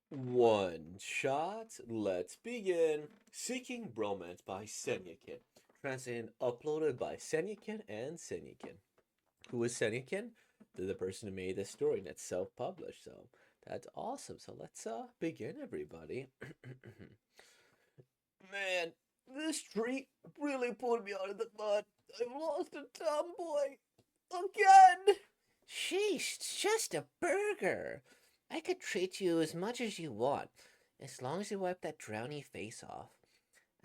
One shot, let's begin. Seeking Bromance by Senyakin. Translated and uploaded by Senyakin and Senyakin. Who is Senyakin? They're the person who made this story and it's self-published, so that's awesome. So let's begin, everybody. Man, this treat really pulled me out of the mud. I've lost a tomboy again. Sheesh, it's just a burger. I could treat you as much as you want, as long as you wipe that drowny face off.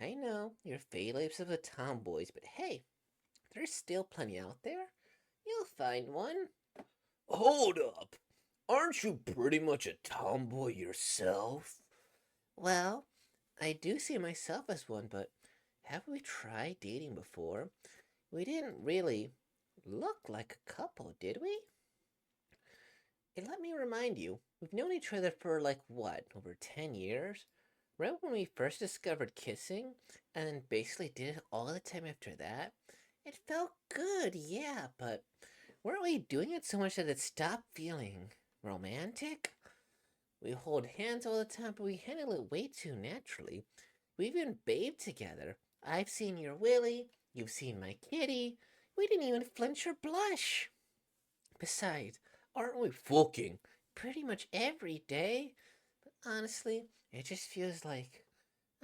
I know, you're fade-lips of the tomboys, but hey, there's still plenty out there. You'll find one. Hold up. Aren't you pretty much a tomboy yourself? Well, I do see myself as one, but have we tried dating before? We didn't really look like a couple, did we? And let me remind you, we've known each other for like what, over 10 years? Right when we first discovered kissing, and then basically did it all the time after that? It felt good, yeah, but weren't we doing it so much that it stopped feeling romantic? We hold hands all the time, but we handle it way too naturally. We even bathed together. I've seen your willy, you've seen my kitty. We didn't even flinch or blush. Besides, aren't we fucking pretty much every day? But honestly, it just feels like,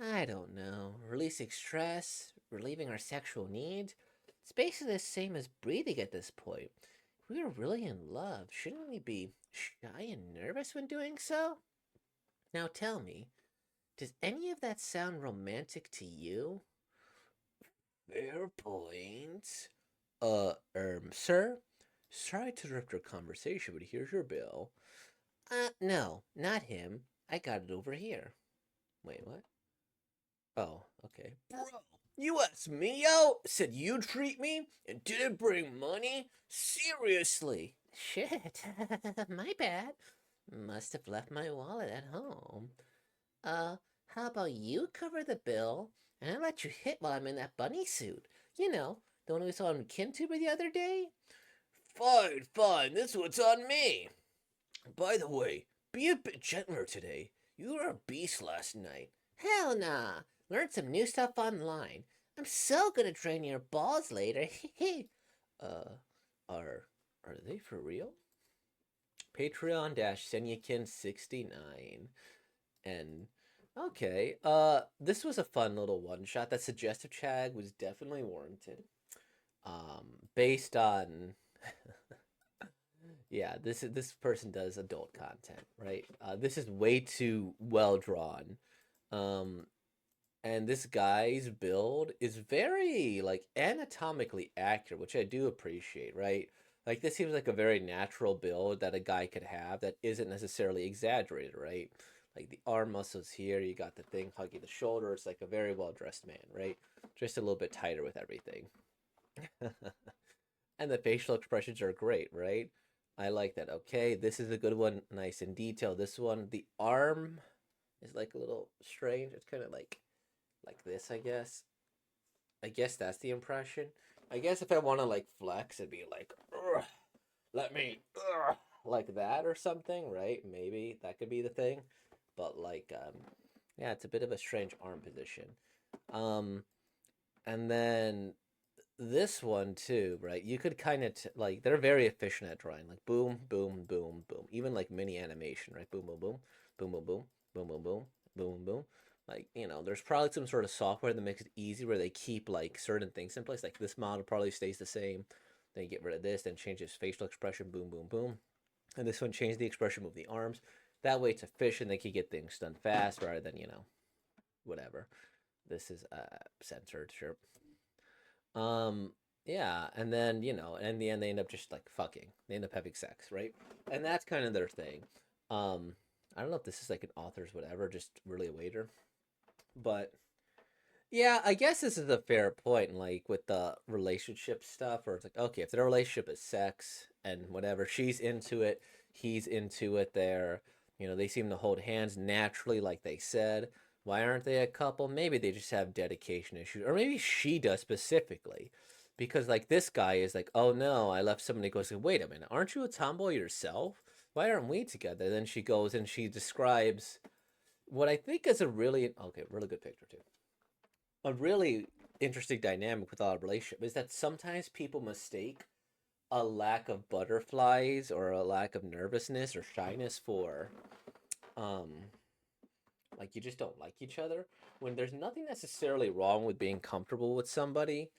I don't know, releasing stress, relieving our sexual needs. It's basically the same as breathing at this point. If we are really in love, shouldn't we be shy and nervous when doing so? Now tell me, does any of that sound romantic to you? Fair point. Sir? Sorry to interrupt your conversation, but here's your bill. No, not him. I got it over here. Wait, what? Oh, okay. Bro, you asked me out, said you'd treat me, and didn't bring money? Seriously? Shit, my bad. Must have left my wallet at home. How about you cover the bill, and I let you hit while I'm in that bunny suit? You know, the one we saw on KinTuber the other day? Fine, fine, this one's on me. By the way, be a bit gentler today. You were a beast last night. Hell nah. Learned some new stuff online. I'm so gonna drain your balls later. Uh, are are they for real? Patreon Senyakin69. And okay, this was a fun little one shot. That suggestive chag was definitely warranted. Based on yeah, this person does adult content, right? This is way too well drawn. Um, and this guy's build is very like anatomically accurate, which I do appreciate, right? Like this seems like a very natural build that a guy could have that isn't necessarily exaggerated, right? Like the arm muscles here, you got the thing hugging the shoulder. It's like a very well dressed man, right? Just a little bit tighter with everything. And the facial expressions are great, right? I like that. Okay, this is a good one, nice and detailed. This one, the arm is like a little strange. It's kind of like this, I guess. I guess that's the impression. I guess if I want to like flex, it'd be like, "Ugh, let me like that or something, right? Maybe that could be the thing. But like, yeah, it's a bit of a strange arm position. Um, and then this one too, right? You could kind of like they're very efficient at drawing, like boom, boom, boom, boom. Even like mini animation, right? Boom, boom, boom, boom, boom, boom, boom, boom, boom, boom, boom. Like there's probably some sort of software that makes it easy where they keep like certain things in place. Like this model probably stays the same. Then you get rid of this, then change his facial expression, boom, boom, boom. And this one change the expression, move the arms. That way it's efficient. They can get things done fast rather than whatever. This is censored, sure. Um, yeah, and then, in the end they end up just like fucking. They end up having sex, right? And that's kind of their thing. Um, I don't know if this is like an author's whatever, just really a waiter. But yeah, I guess this is a fair point, like with the relationship stuff, where it's like, okay, if their relationship is sex and whatever, she's into it, he's into it there, they seem to hold hands naturally, like they said. Why aren't they a couple? Maybe they just have dedication issues, or maybe she does specifically. Because like this guy is like, oh no, I left somebody goes, wait a minute, aren't you a tomboy yourself? Why aren't we together? Then she goes and she describes what I think is a really okay, really good picture too. A really interesting dynamic with our relationship is that sometimes people mistake a lack of butterflies or a lack of nervousness or shyness for um like you just don't like each other when there's nothing necessarily wrong with being comfortable with somebody,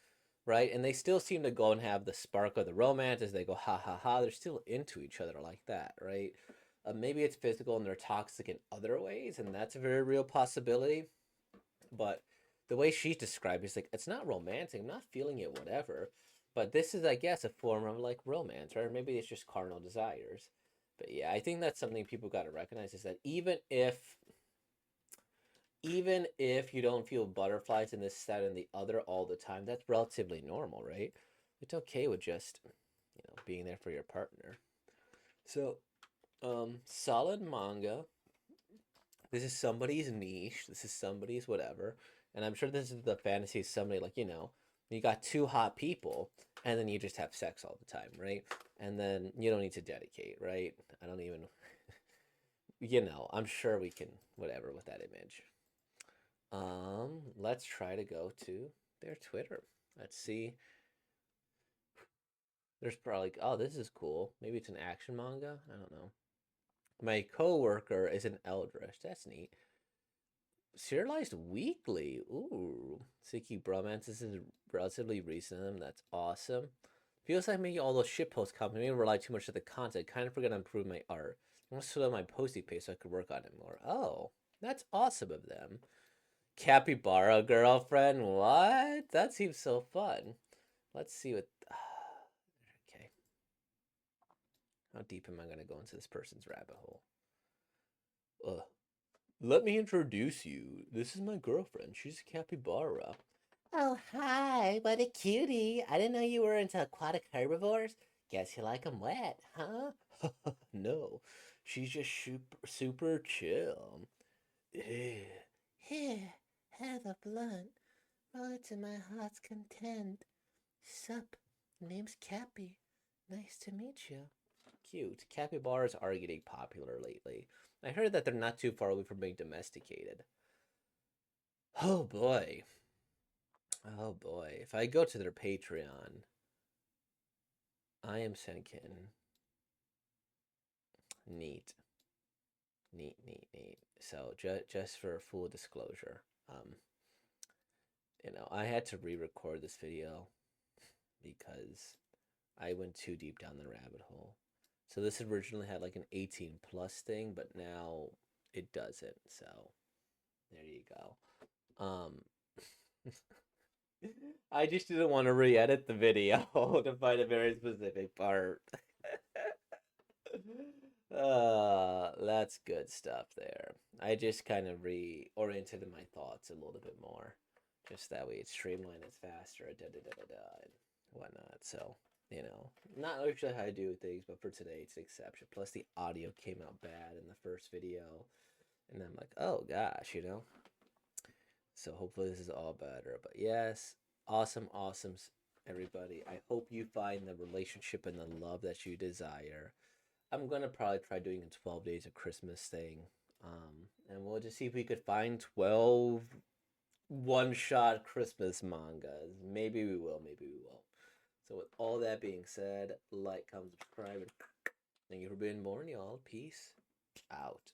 right? And they still seem to go and have the spark of the romance as they go ha ha ha. They're still into each other like that, right? Maybe it's physical and they're toxic in other ways, and that's a very real possibility. But the way she's described it's like it's not romantic. I'm not feeling it, whatever. But this is, I guess, a form of like romance, right? Or maybe it's just carnal desires. But yeah, I think that's something people got to recognize is that even if you don't feel butterflies in this, that, and the other all the time, that's relatively normal, right? It's okay with just, being there for your partner. So, solid manga. This is somebody's niche. This is somebody's whatever. And I'm sure this is the fantasy of somebody like, you got two hot people and then you just have sex all the time, right? And then you don't need to dedicate, right? I don't even, I'm sure we can, whatever with that image. Let's try to go to their Twitter. Let's see. There's probably oh, this is cool. Maybe it's an action manga. I don't know. My coworker is an Eldritch. That's neat. Serialized weekly. Ooh. Siki Bromance. This is relatively recent. That's awesome. Feels like maybe all those shit posts come. Maybe rely too much on the content. Kind of forget to improve my art. I want to slow down my posting pace so I could work on it more. Oh, that's awesome of them. Capybara girlfriend? What? That seems so fun. Let's see what. Okay. How deep am I going to go into this person's rabbit hole? Ugh. Let me introduce you. This is my girlfriend. She's a capybara. Oh, hi. What a cutie. I didn't know you were into aquatic herbivores. Guess you like 'em wet, huh? No. She's just super chill. Here, have a blunt. Roll it to my heart's content. Sup, name's Cappy. Nice to meet you. Cute. Capybaras are getting popular lately. I heard that they're not too far away from being domesticated. Oh boy. Oh boy. If I go to their Patreon, I am Senkin. Neat. Neat, neat, neat. So just for full disclosure, I had to re-record this video because I went too deep down the rabbit hole. So this originally had like an 18 plus thing, but now it doesn't. So there you go. I just didn't want to re-edit the video to find a very specific part. That's good stuff there. I just kind of reoriented my thoughts a little bit more. Just that way it's streamlined, it's faster, da da da da da, and whatnot. So, not usually how I do things, but for today it's an exception. Plus, the audio came out bad in the first video, and I'm like, oh gosh. So, hopefully, this is all better. But yes, awesome, awesome, everybody. I hope you find the relationship and the love that you desire. I'm gonna probably try doing a 12 days of Christmas thing. And we'll just see if we could find 12 one-shot Christmas mangas. Maybe we will, maybe we won't. So with all that being said, like, comment, subscribe, and thank you for being born, y'all. Peace out.